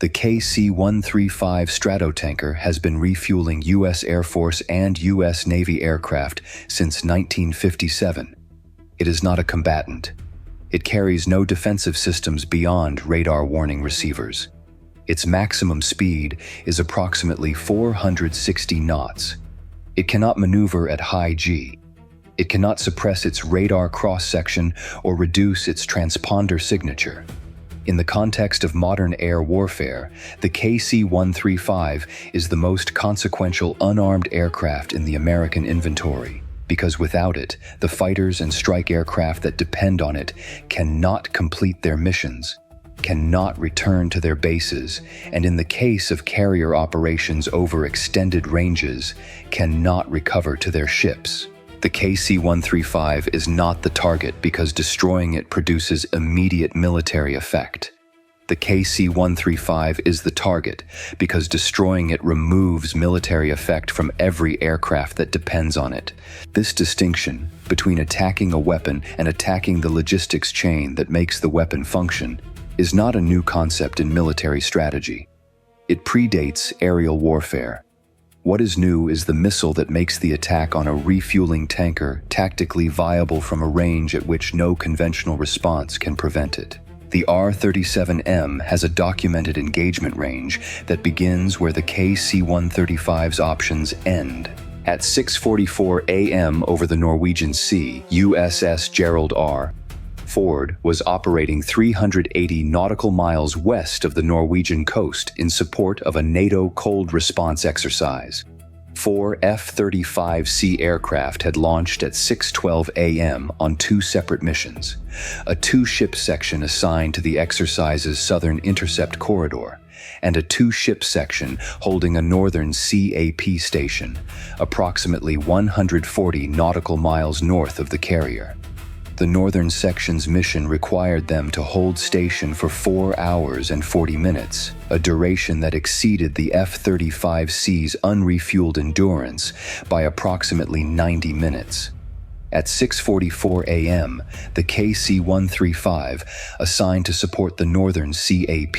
The KC-135 Stratotanker has been refueling U.S. Air Force and U.S. Navy aircraft since 1957. It is not a combatant. It carries no defensive systems beyond radar warning receivers. Its maximum speed is approximately 460 knots. It cannot maneuver at high G. It cannot suppress its radar cross-section or reduce its transponder signature. In the context of modern air warfare, the KC-135 is the most consequential unarmed aircraft in the American inventory, because without it, the fighters and strike aircraft that depend on it cannot complete their missions, cannot return to their bases, and in the case of carrier operations over extended ranges, cannot recover to their ships. The KC-135 is not the target because destroying it produces immediate military effect. The KC-135 is the target because destroying it removes military effect from every aircraft that depends on it. This distinction between attacking a weapon and attacking the logistics chain that makes the weapon function is not a new concept in military strategy. It predates aerial warfare. What is new is the missile that makes the attack on a refueling tanker tactically viable from a range at which no conventional response can prevent it. The R-37M has a documented engagement range that begins where the KC-135's options end. At 6:44 a.m. over the Norwegian Sea, USS Gerald R. Ford was operating 380 nautical miles west of the Norwegian coast in support of a NATO cold response exercise. 4 F-35C aircraft had launched at 6:12 a.m. on 2 separate missions, a 2-ship section assigned to the exercise's southern intercept corridor, and a 2-ship section holding a northern CAP station, approximately 140 nautical miles north of the carrier. The northern section's mission required them to hold station for 4 hours and 40 minutes, a duration that exceeded the F-35C's unrefueled endurance by approximately 90 minutes. At 6:44 a.m., the KC-135, assigned to support the northern CAP,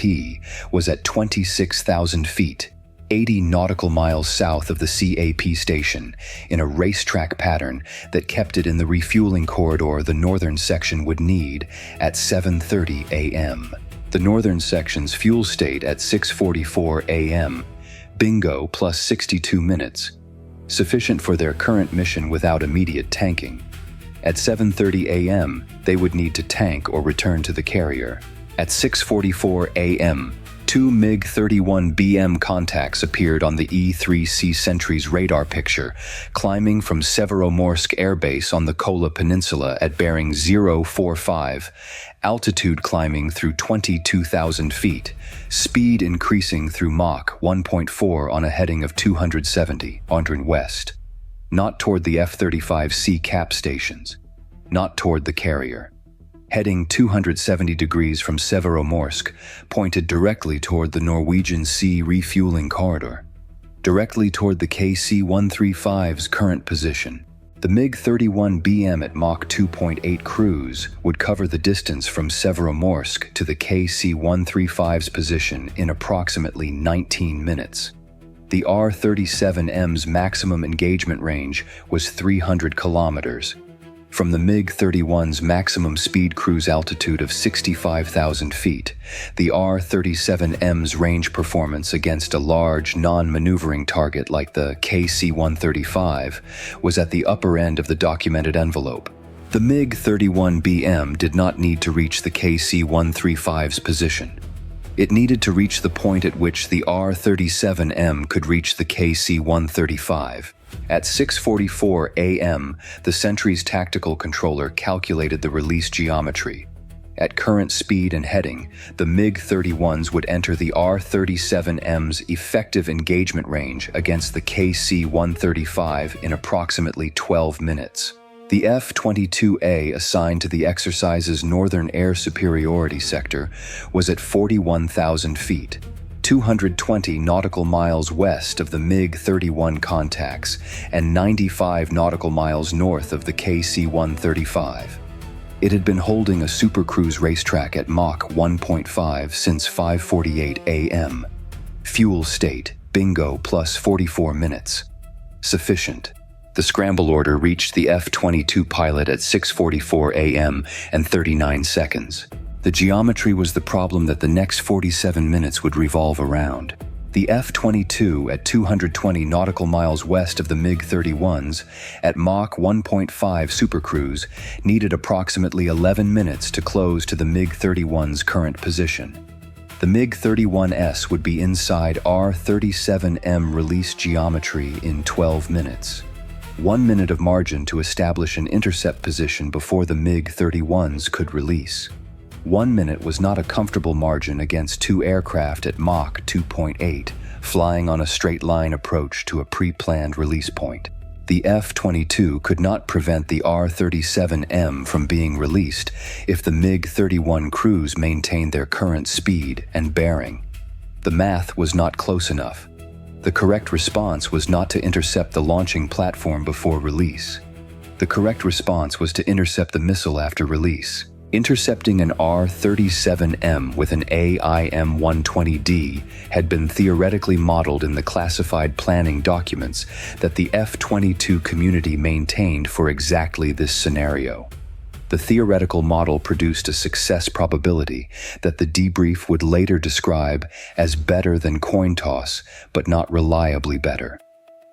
was at 26,000 feet, 80 nautical miles south of the CAP station, in a racetrack pattern that kept it in the refueling corridor the northern section would need at 7:30 a.m. The northern section's fuel state at 6:44 a.m. Bingo plus 62 minutes, sufficient for their current mission without immediate tanking. At 7:30 a.m., they would need to tank or return to the carrier. At 6:44 a.m., 2 MiG-31BM contacts appeared on the E-3C Sentry's radar picture, climbing from Severomorsk Air Base on the Kola Peninsula at bearing 045, altitude climbing through 22,000 feet, speed increasing through Mach 1.4 on a heading of 270, Andrin west. Not toward the F-35C cap stations, not toward the carrier. Heading 270 degrees from Severomorsk, pointed directly toward the Norwegian Sea refueling corridor, directly toward the KC-135's current position. The MiG-31BM at Mach 2.8 cruise would cover the distance from Severomorsk to the KC-135's position in approximately 19 minutes. The R-37M's maximum engagement range was 300 kilometers. From the MiG-31's maximum speed cruise altitude of 65,000 feet, the R-37M's range performance against a large, non-maneuvering target like the KC-135 was at the upper end of the documented envelope. The MiG-31BM did not need to reach the KC-135's position. It needed to reach the point at which the R-37M could reach the KC-135. At 6:44 a.m., the Sentry's tactical controller calculated the release geometry. At current speed and heading, the MiG-31s would enter the R-37M's effective engagement range against the KC-135 in approximately 12 minutes. The F-22A assigned to the exercise's northern air superiority sector was at 41,000 feet, 220 nautical miles west of the MiG-31 contacts and 95 nautical miles north of the KC-135. It had been holding a Supercruise racetrack at Mach 1.5 since 5:48 a.m. Fuel state, bingo, plus 44 minutes. Sufficient. The scramble order reached the F-22 pilot at 6:44 a.m. and 39 seconds. The geometry was the problem that the next 47 minutes would revolve around. The F-22, at 220 nautical miles west of the MiG-31s, at Mach 1.5 Supercruise, needed approximately 11 minutes to close to the MiG-31's current position. The MiG-31S would be inside R-37M release geometry in 12 minutes. 1 minute of margin to establish an intercept position before the MiG-31s could release. 1 minute was not a comfortable margin against two aircraft at Mach 2.8, flying on a straight-line approach to a pre-planned release point. The F-22 could not prevent the R-37M from being released if the MiG-31 crews maintained their current speed and bearing. The math was not close enough. The correct response was not to intercept the launching platform before release. The correct response was to intercept the missile after release. Intercepting an R-37M with an AIM-120D had been theoretically modeled in the classified planning documents that the F-22 community maintained for exactly this scenario. The theoretical model produced a success probability that the debrief would later describe as better than coin toss, but not reliably better.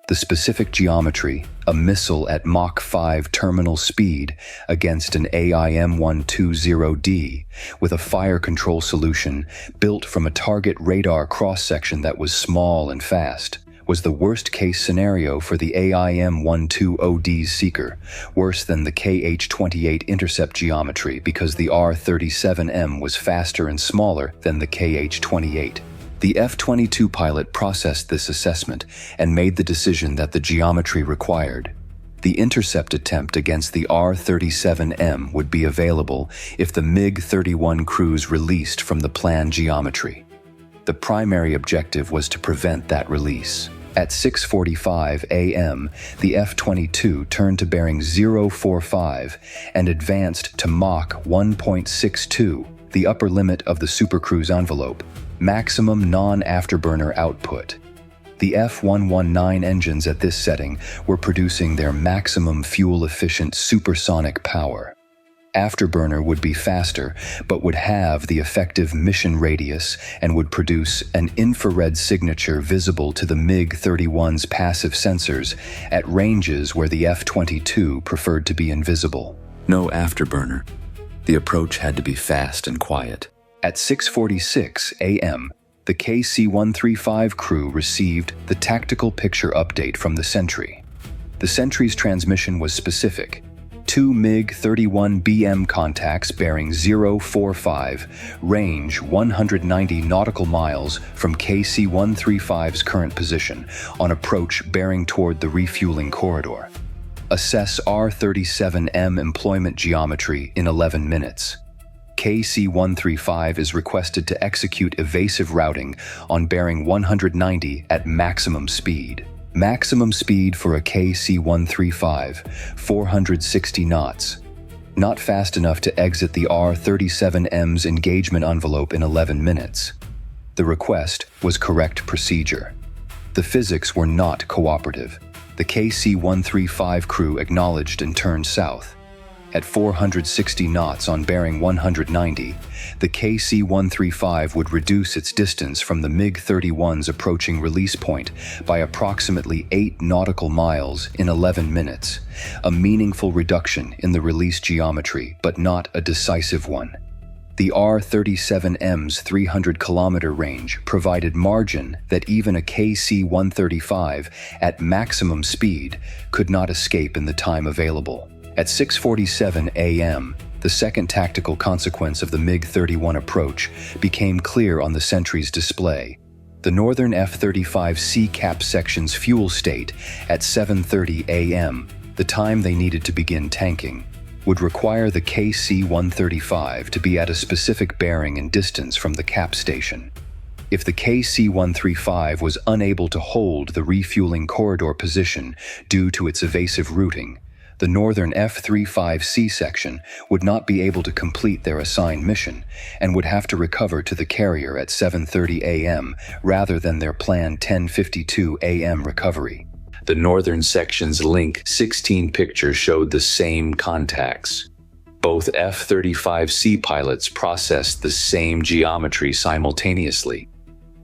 The specific geometry, a missile at Mach 5 terminal speed against an AIM-120D with a fire control solution built from a target radar cross-section that was small and fast, was the worst-case scenario for the AIM-120D's seeker, worse than the KH-28 intercept geometry because the R-37M was faster and smaller than the KH-28. The F-22 pilot processed this assessment and made the decision that the geometry required. The intercept attempt against the R-37M would be available if the MiG-31 crews released from the planned geometry. The primary objective was to prevent that release. At 6:45 a.m., the F-22 turned to bearing 045 and advanced to Mach 1.62, the upper limit of the Supercruise envelope. Maximum non-afterburner output. The F-119 engines at this setting were producing their maximum fuel-efficient supersonic power. Afterburner would be faster, but would have the effective mission radius and would produce an infrared signature visible to the MiG-31's passive sensors at ranges where the F-22 preferred to be invisible. No afterburner. The approach had to be fast and quiet. At 6:46 a.m., the KC-135 crew received the tactical picture update from the Sentry. The Sentry's transmission was specific. 2 MiG-31BM contacts bearing 045, range 190 nautical miles from KC-135's current position, on approach bearing toward the refueling corridor. Assess R-37M employment geometry in 11 minutes. KC-135 is requested to execute evasive routing on bearing 190 at maximum speed. Maximum speed for a KC-135, 460 knots. Not fast enough to exit the R-37M's engagement envelope in 11 minutes. The request was correct procedure. The physics were not cooperative. The KC-135 crew acknowledged and turned south. At 460 knots on bearing 190, the KC-135 would reduce its distance from the MiG-31's approaching release point by approximately 8 nautical miles in 11 minutes, a meaningful reduction in the release geometry, but not a decisive one. The R-37M's 300-kilometer range provided margin that even a KC-135 at maximum speed could not escape in the time available. At 6:47 a.m., the second tactical consequence of the MiG-31 approach became clear on the Sentry's display. The northern F-35C cap section's fuel state at 7:30 a.m., the time they needed to begin tanking, would require the KC-135 to be at a specific bearing and distance from the cap station. If the KC-135 was unable to hold the refueling corridor position due to its evasive routing, The northern F-35C section would not be able to complete their assigned mission and would have to recover to the carrier at 7:30 a.m. rather than their planned 10:52 a.m. recovery. The northern section's Link 16 picture showed the same contacts. Both F-35C pilots processed the same geometry simultaneously.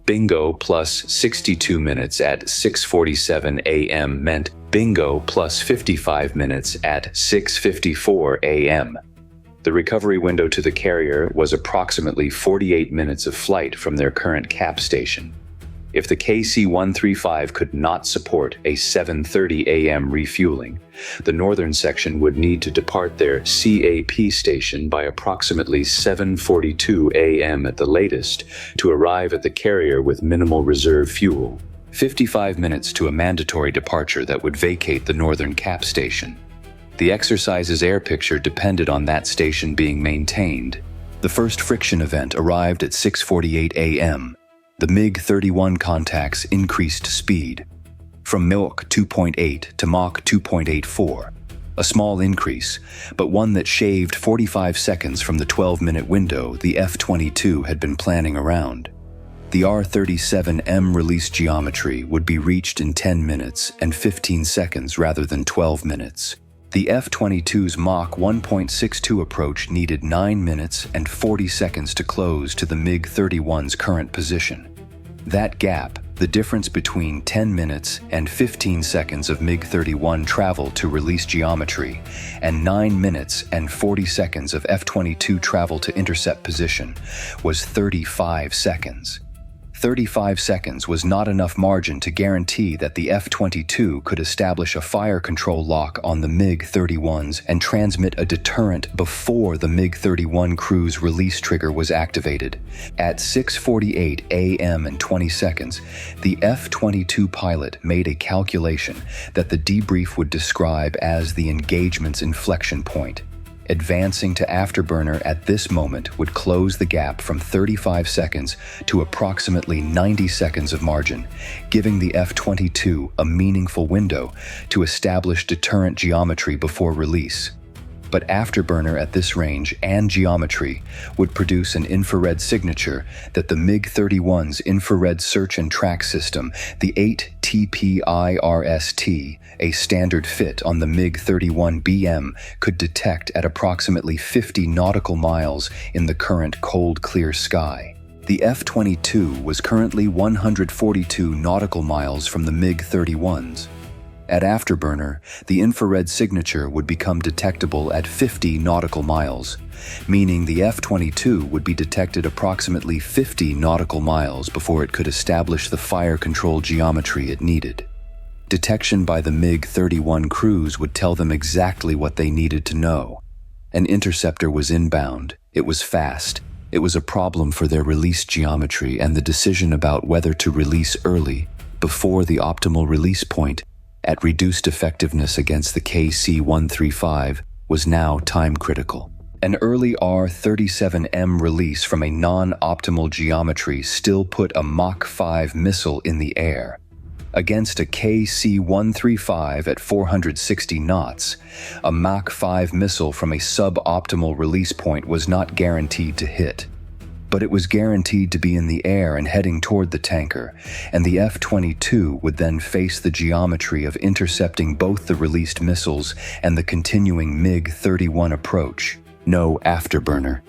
Bingo plus 62 minutes at 6:47 a.m. meant bingo plus 55 minutes at 6:54 a.m. The recovery window to the carrier was approximately 48 minutes of flight from their current cap station. If the KC-135 could not support a 7:30 a.m. refueling, the northern section would need to depart their CAP station by approximately 7:42 a.m. at the latest to arrive at the carrier with minimal reserve fuel. 55 minutes to a mandatory departure that would vacate the northern cap station. The exercise's air picture depended on that station being maintained. The first friction event arrived at 6:48 a.m. The MiG-31 contacts increased speed from Mach 2.8 to Mach 2.84, a small increase, but one that shaved 45 seconds from the 12-minute window the F-22 had been planning around. The R-37M release geometry would be reached in 10 minutes and 15 seconds rather than 12 minutes. The F-22's Mach 1.62 approach needed 9 minutes and 40 seconds to close to the MiG-31's current position. That gap, the difference between 10 minutes and 15 seconds of MiG-31 travel to release geometry and 9 minutes and 40 seconds of F-22 travel to intercept position, was 35 seconds. 35 seconds was not enough margin to guarantee that the F-22 could establish a fire control lock on the MiG-31s and transmit a deterrent before the MiG-31 crew's release trigger was activated. At 6:48 a.m. and 20 seconds, the F-22 pilot made a calculation that the debrief would describe as the engagement's inflection point. Advancing to Afterburner at this moment would close the gap from 35 seconds to approximately 90 seconds of margin, giving the F-22 a meaningful window to establish deterrent geometry before release. But Afterburner at this range and geometry would produce an infrared signature that the MiG-31's infrared search and track system, the 8TPIRST, a standard fit on the MiG-31BM, could detect at approximately 50 nautical miles in the current cold, clear sky. The F-22 was currently 142 nautical miles from the MiG-31s. At Afterburner, the infrared signature would become detectable at 50 nautical miles, meaning the F-22 would be detected approximately 50 nautical miles before it could establish the fire control geometry it needed. Detection by the MiG-31 crews would tell them exactly what they needed to know. An interceptor was inbound. It was fast. It was a problem for their release geometry, and the decision about whether to release early, before the optimal release point, at reduced effectiveness against the KC-135, was now time-critical. An early R-37M release from a non-optimal geometry still put a Mach 5 missile in the air. Against a KC-135 at 460 knots, a Mach 5 missile from a sub-optimal release point was not guaranteed to hit. But it was guaranteed to be in the air and heading toward the tanker, and the F-22 would then face the geometry of intercepting both the released missiles and the continuing MiG-31 approach. No Afterburner.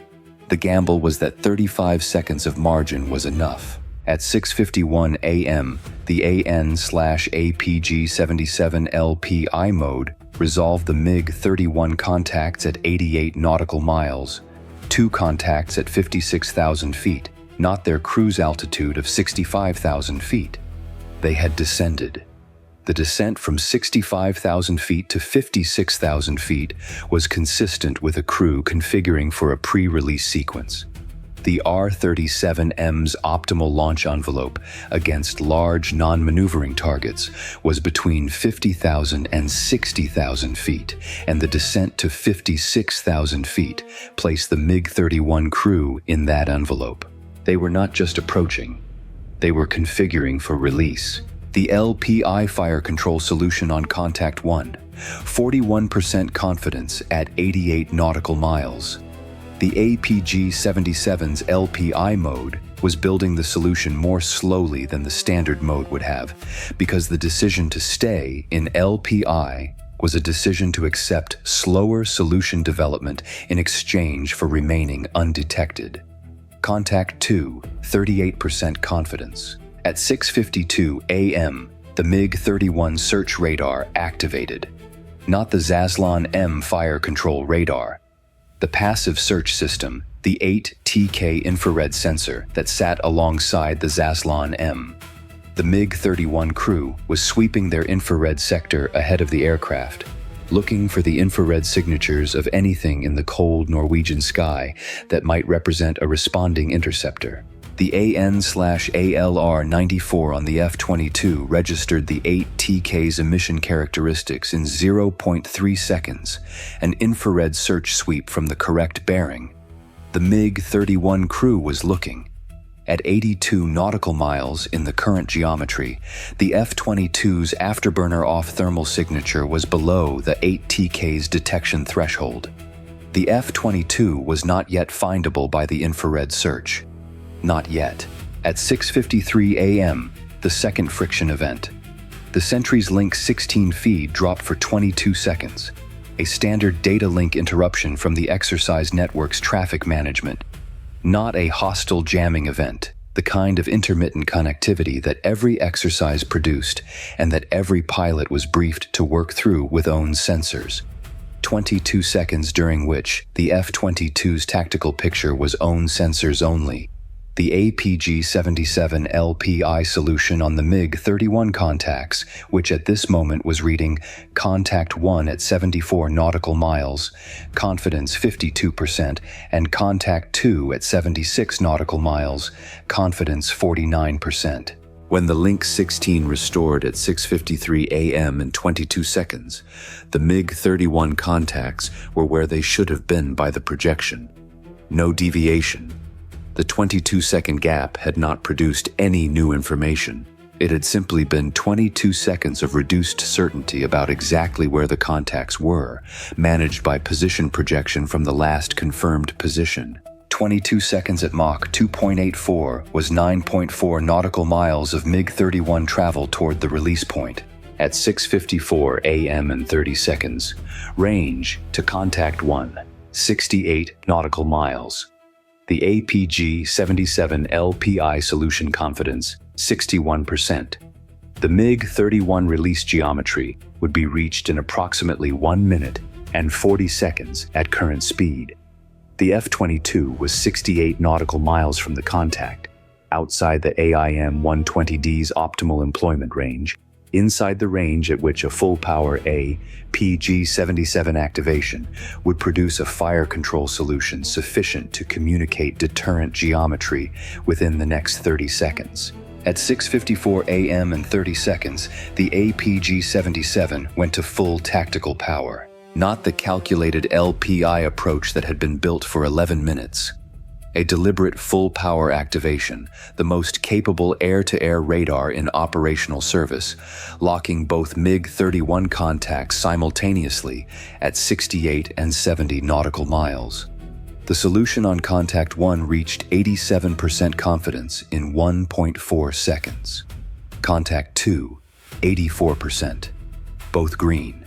The gamble was that 35 seconds of margin was enough. At 6:51 a.m., the AN/APG-77 LPI mode resolved the MiG-31 contacts at 88 nautical miles. 2 contacts at 56,000 feet, not their cruise altitude of 65,000 feet. They had descended. The descent from 65,000 feet to 56,000 feet was consistent with a crew configuring for a pre-release sequence. The R-37M's optimal launch envelope against large non-maneuvering targets was between 50,000 and 60,000 feet, and the descent to 56,000 feet placed the MiG-31 crew in that envelope. They were not just approaching, they were configuring for release. The LPI fire control solution on Contact 1, 41% confidence at 88 nautical miles. The APG-77's LPI mode was building the solution more slowly than the standard mode would have, because the decision to stay in LPI was a decision to accept slower solution development in exchange for remaining undetected. Contact 2, 38% confidence. At 6:52 a.m., the MiG-31 search radar activated. Not the Zaslon-M fire control radar. The passive search system, the 8TK infrared sensor that sat alongside the Zaslon-M. The MiG-31 crew was sweeping their infrared sector ahead of the aircraft, looking for the infrared signatures of anything in the cold Norwegian sky that might represent a responding interceptor. The AN/ALR-94 on the F-22 registered the 8TK's emission characteristics in 0.3 seconds, an infrared search sweep from the correct bearing. The MiG-31 crew was looking. At 82 nautical miles in the current geometry, the F-22's Afterburner off-thermal signature was below the 8TK's detection threshold. The F-22 was not yet findable by the infrared search. Not yet. At 6:53 a.m., the second friction event. The Sentry's link 16 feed dropped for 22 seconds, a standard data link interruption from the exercise network's traffic management. Not a hostile jamming event, the kind of intermittent connectivity that every exercise produced and that every pilot was briefed to work through with own sensors. 22 seconds during which the F-22's tactical picture was own sensors only. The APG-77 LPI solution on the MiG-31 contacts, which at this moment was reading Contact 1 at 74 nautical miles, confidence 52%, and Contact 2 at 76 nautical miles, confidence 49%. When the Link 16 restored at 6:53 a.m. in 22 seconds, the MiG-31 contacts were where they should have been by the projection. No deviation. The 22-second gap had not produced any new information. It had simply been 22 seconds of reduced certainty about exactly where the contacts were, managed by position projection from the last confirmed position. 22 seconds at Mach 2.84 was 9.4 nautical miles of MiG-31 travel toward the release point. At 6:54 a.m. and 30 seconds, range to Contact 1, 68 nautical miles. The APG-77 LPI solution confidence, 61%. The MiG-31 release geometry would be reached in approximately 1 minute and 40 seconds at current speed. The F-22 was 68 nautical miles from the contact, outside the AIM-120D's optimal employment range, inside the range at which a full-power APG-77 activation would produce a fire control solution sufficient to communicate deterrent geometry within the next 30 seconds. At 6:54 a.m. and 30 seconds, the APG-77 went to full tactical power, not the calculated LPI approach that had been built for 11 minutes. A deliberate full-power activation, the most capable air-to-air radar in operational service, locking both MiG-31 contacts simultaneously at 68 and 70 nautical miles. The solution on Contact 1 reached 87% confidence in 1.4 seconds. Contact 2, 84%. Both green.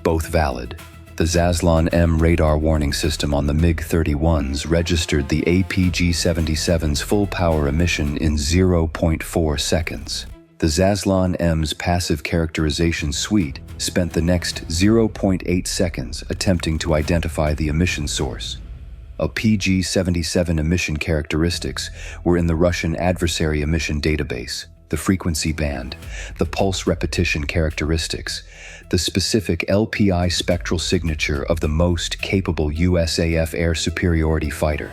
Both valid. The Zaslon-M radar warning system on the MiG-31s registered the APG-77's full-power emission in 0.4 seconds. The Zaslon-M's passive characterization suite spent the next 0.8 seconds attempting to identify the emission source. APG-77 emission characteristics were in the Russian adversary emission database, the frequency band, the pulse repetition characteristics, the specific LPI spectral signature of the most capable USAF air superiority fighter.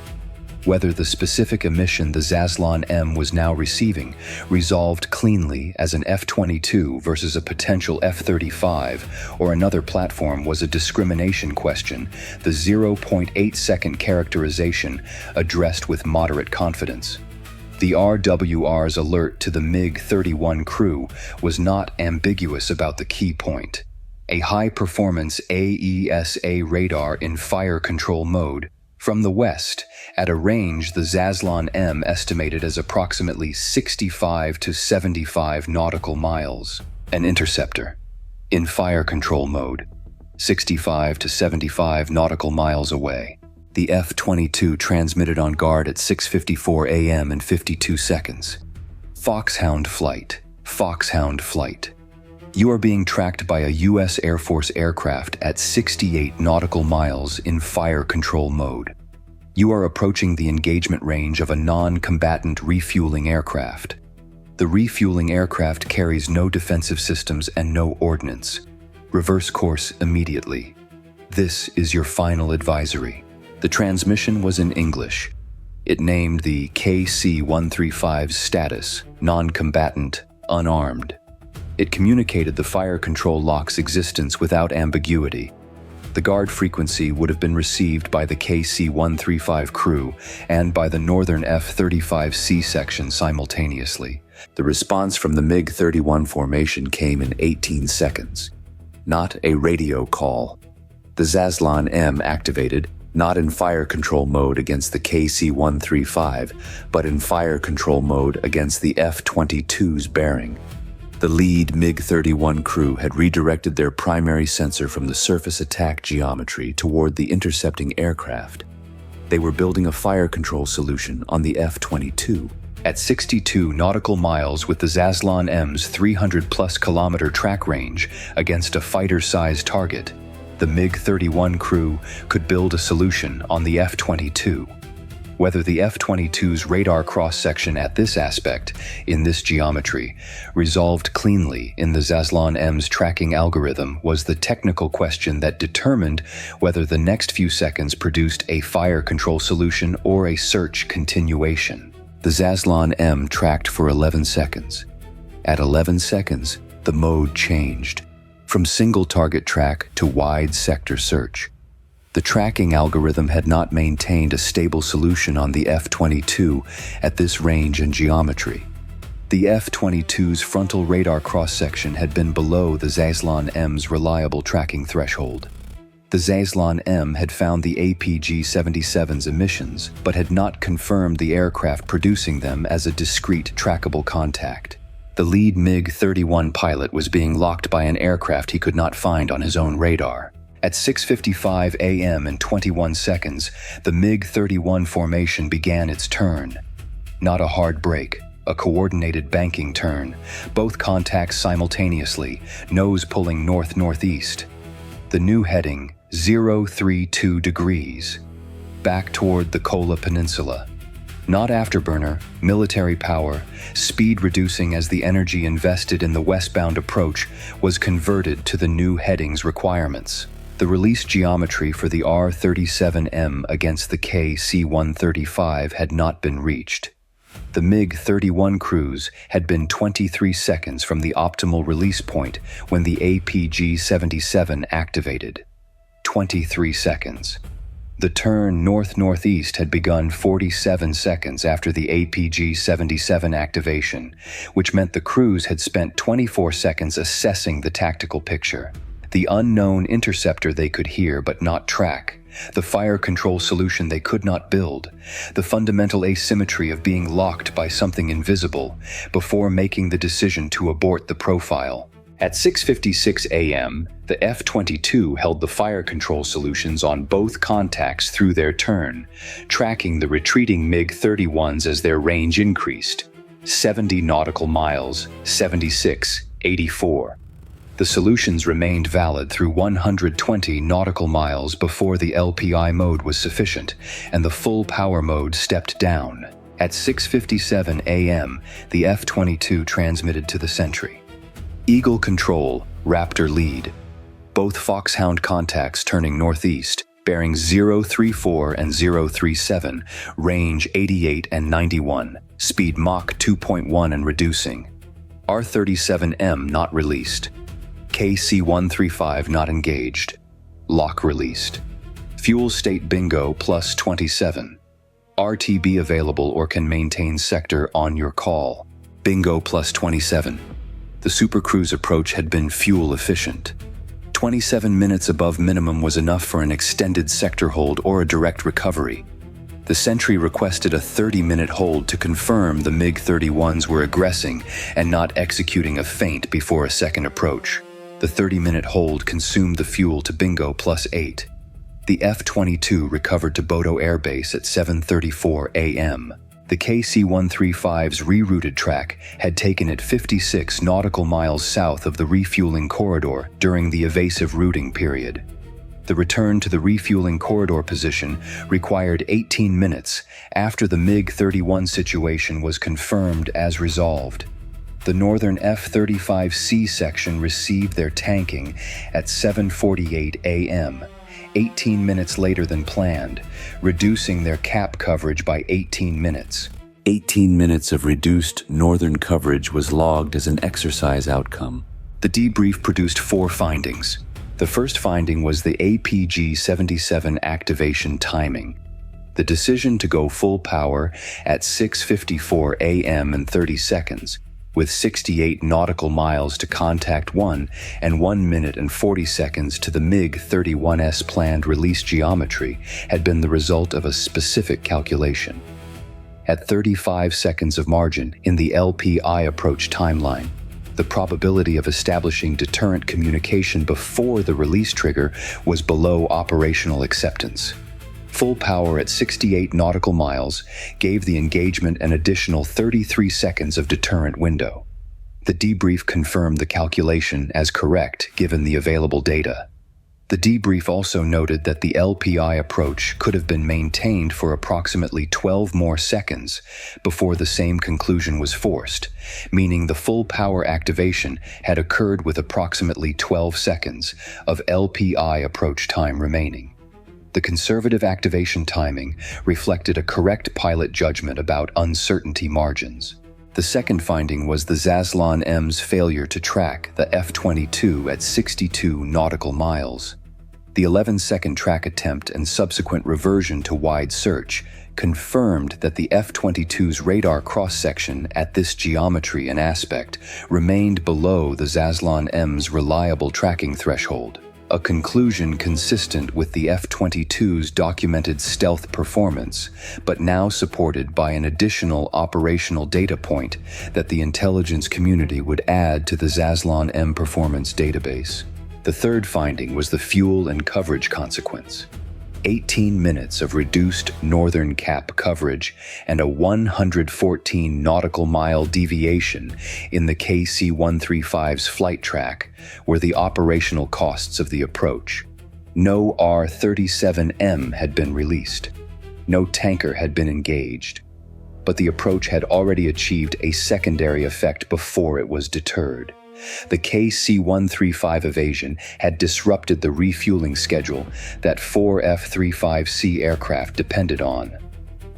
Whether the specific emission the Zaslon-M was now receiving resolved cleanly as an F-22 versus a potential F-35 or another platform was a discrimination question, the 0.8-second characterization addressed with moderate confidence. The RWR's alert to the MiG-31 crew was not ambiguous about the key point. a high-performance AESA radar in fire control mode, from the west, at a range the Zaslon-M estimated as approximately 65 to 75 nautical miles. An interceptor, in fire control mode, 65 to 75 nautical miles away. The F-22 transmitted on guard at 6:54 a.m. and 52 seconds. Foxhound flight. Foxhound flight. You are being tracked by a U.S. Air Force aircraft at 68 nautical miles in fire control mode. You are approaching the engagement range of a non-combatant refueling aircraft. The refueling aircraft carries no defensive systems and no ordnance. Reverse course immediately. This is your final advisory. The transmission was in English. It named the KC-135's status, non-combatant, unarmed. It communicated the fire control lock's existence without ambiguity. The guard frequency would have been received by the KC-135 crew and by the northern F-35C section simultaneously. The response from the MiG-31 formation came in 18 seconds. Not a radio call. The Zaslon-M activated, not in fire control mode against the KC-135, but in fire control mode against the F-22's bearing. The lead MiG-31 crew had redirected their primary sensor from the surface attack geometry toward the intercepting aircraft. They were building a fire control solution on the F-22. At 62 nautical miles with the Zaslon-M's 300-plus kilometer track range against a fighter-sized target, the MiG-31 crew could build a solution on the F-22. Whether the F-22's radar cross-section at this aspect, in this geometry, resolved cleanly in the Zaslon-M's tracking algorithm was the technical question that determined whether the next few seconds produced a fire control solution or a search continuation. The Zaslon-M tracked for 11 seconds. At 11 seconds, the mode changed, from single target track to wide sector search. The tracking algorithm had not maintained a stable solution on the F-22 at this range and geometry. The F-22's frontal radar cross-section had been below the Zaslon-M's reliable tracking threshold. The Zaslon-M had found the APG-77's emissions, but had not confirmed the aircraft producing them as a discrete trackable contact. The lead MiG-31 pilot was being locked by an aircraft he could not find on his own radar. At 6:55 a.m. and 21 seconds, the MiG-31 formation began its turn. Not a hard break, a coordinated banking turn, both contacts simultaneously, nose pulling north-northeast. The new heading, 032 degrees, back toward the Kola Peninsula. Not afterburner, military power, speed reducing as the energy invested in the westbound approach was converted to the new heading's requirements. The release geometry for the R-37M against the KC-135 had not been reached. The MiG-31 cruise had been 23 seconds from the optimal release point when the APG-77 activated. 23 seconds. The turn north-northeast had begun 47 seconds after the APG-77 activation, which meant the cruise had spent 24 seconds assessing the tactical picture. The unknown interceptor they could hear but not track, the fire control solution they could not build, the fundamental asymmetry of being locked by something invisible before making the decision to abort the profile. At 6:56 a.m., the F-22 held the fire control solutions on both contacts through their turn, tracking the retreating MiG-31s as their range increased. 70 nautical miles, 76, 84. The solutions remained valid through 120 nautical miles before the LPI mode was sufficient, and the full power mode stepped down. At 6:57 a.m., the F-22 transmitted to the sentry. Eagle Control, Raptor lead. Both Foxhound contacts turning northeast, bearing 034 and 037, range 88 and 91, speed Mach 2.1 and reducing. R-37M not released. KC-135 not engaged. Lock released. Fuel state bingo plus 27. RTB available or can maintain sector on your call. Bingo plus 27. The Supercruise approach had been fuel efficient. 27 minutes above minimum was enough for an extended sector hold or a direct recovery. The sentry requested a 30-minute hold to confirm the MiG-31s were aggressing and not executing a feint before a second approach. The 30-minute hold consumed the fuel to Bingo +8. The F-22 recovered to Bodo Air Base at 7:34 a.m. The KC-135's rerouted track had taken it 56 nautical miles south of the refueling corridor during the evasive routing period. The return to the refueling corridor position required 18 minutes after the MiG-31 situation was confirmed as resolved. The northern F-35C section received their tanking at 7:48 a.m., 18 minutes later than planned, reducing their cap coverage by 18 minutes. 18 minutes of reduced northern coverage was logged as an exercise outcome. The debrief produced 4 findings. The first finding was the APG-77 activation timing. The decision to go full power at 6:54 a.m. and 30 seconds, with 68 nautical miles to contact 1 and 1 minute and 40 seconds to the MiG-31's planned release geometry, had been the result of a specific calculation. At 35 seconds of margin in the LPI approach timeline, the probability of establishing deterrent communication before the release trigger was below operational acceptance. Full power at 68 nautical miles gave the engagement an additional 33 seconds of deterrent window. The debrief confirmed the calculation as correct given the available data. The debrief also noted that the LPI approach could have been maintained for approximately 12 more seconds before the same conclusion was forced, meaning the full power activation had occurred with approximately 12 seconds of LPI approach time remaining. The conservative activation timing reflected a correct pilot judgment about uncertainty margins. The second finding was the Zaslon-M's failure to track the F-22 at 62 nautical miles. The 11-second track attempt and subsequent reversion to wide search confirmed that the F-22's radar cross-section at this geometry and aspect remained below the Zaslon-M's reliable tracking threshold, a conclusion consistent with the F-22's documented stealth performance, but now supported by an additional operational data point that the intelligence community would add to the Zaslon-M performance database. The third finding was the fuel and coverage consequence. 18 minutes of reduced northern cap coverage and a 114 nautical mile deviation in the KC-135's flight track were the operational costs of the approach. No R-37M had been released. No tanker had been engaged. But the approach had already achieved a secondary effect before it was deterred. The KC-135 evasion had disrupted the refueling schedule that 4 F-35C aircraft depended on.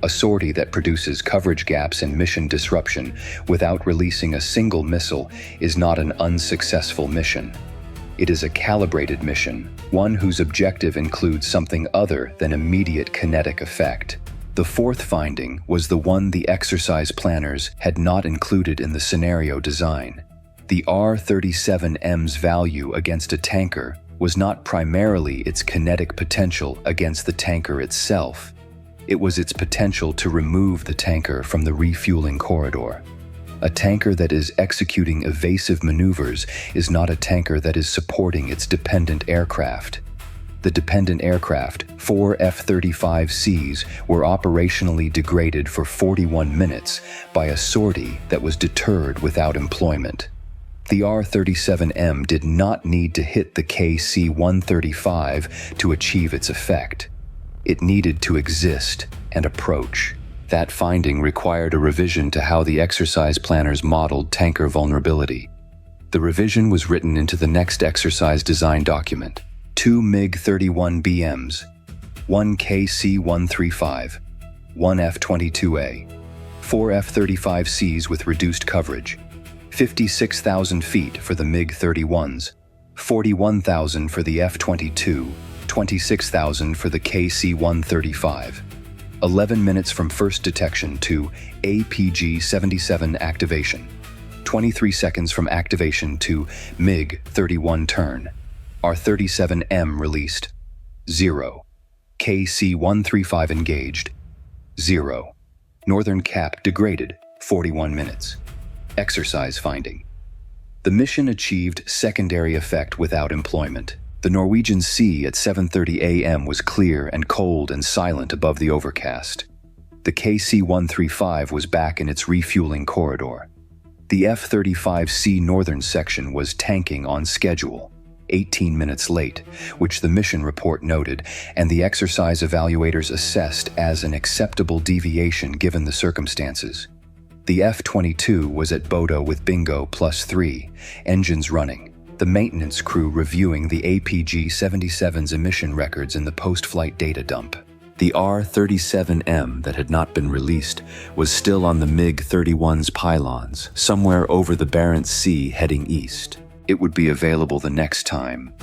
A sortie that produces coverage gaps and mission disruption without releasing a single missile is not an unsuccessful mission. It is a calibrated mission, one whose objective includes something other than immediate kinetic effect. The fourth finding was the one the exercise planners had not included in the scenario design. The R-37M's value against a tanker was not primarily its kinetic potential against the tanker itself. It was its potential to remove the tanker from the refueling corridor. A tanker that is executing evasive maneuvers is not a tanker that is supporting its dependent aircraft. The dependent aircraft, 4 F-35Cs, were operationally degraded for 41 minutes by a sortie that was deterred without employment. The R-37M did not need to hit the KC-135 to achieve its effect. It needed to exist and approach. That finding required a revision to how the exercise planners modeled tanker vulnerability. The revision was written into the next exercise design document. 2 MiG-31BMs, 1 KC-135, 1 F-22A, 4 F-35Cs with reduced coverage, 56,000 feet for the MiG-31s, 41,000 for the F-22, 26,000 for the KC-135. 11 minutes from first detection to APG-77 activation. 23 seconds from activation to MiG-31 turn. R-37M released. 0. KC-135 engaged. 0. Northern cap degraded, 41 minutes. Exercise finding. The mission achieved secondary effect without employment. The Norwegian Sea at 7:30 a.m. was clear and cold and silent above the overcast. The KC-135 was back in its refueling corridor. The F-35C northern section was tanking on schedule, 18 minutes late, which the mission report noted, and the exercise evaluators assessed as an acceptable deviation given the circumstances. The F-22 was at Bodo with bingo +3, engines running, the maintenance crew reviewing the APG-77's emission records in the post-flight data dump. The R-37M that had not been released was still on the MiG-31's pylons, somewhere over the Barents Sea heading east. It would be available the next time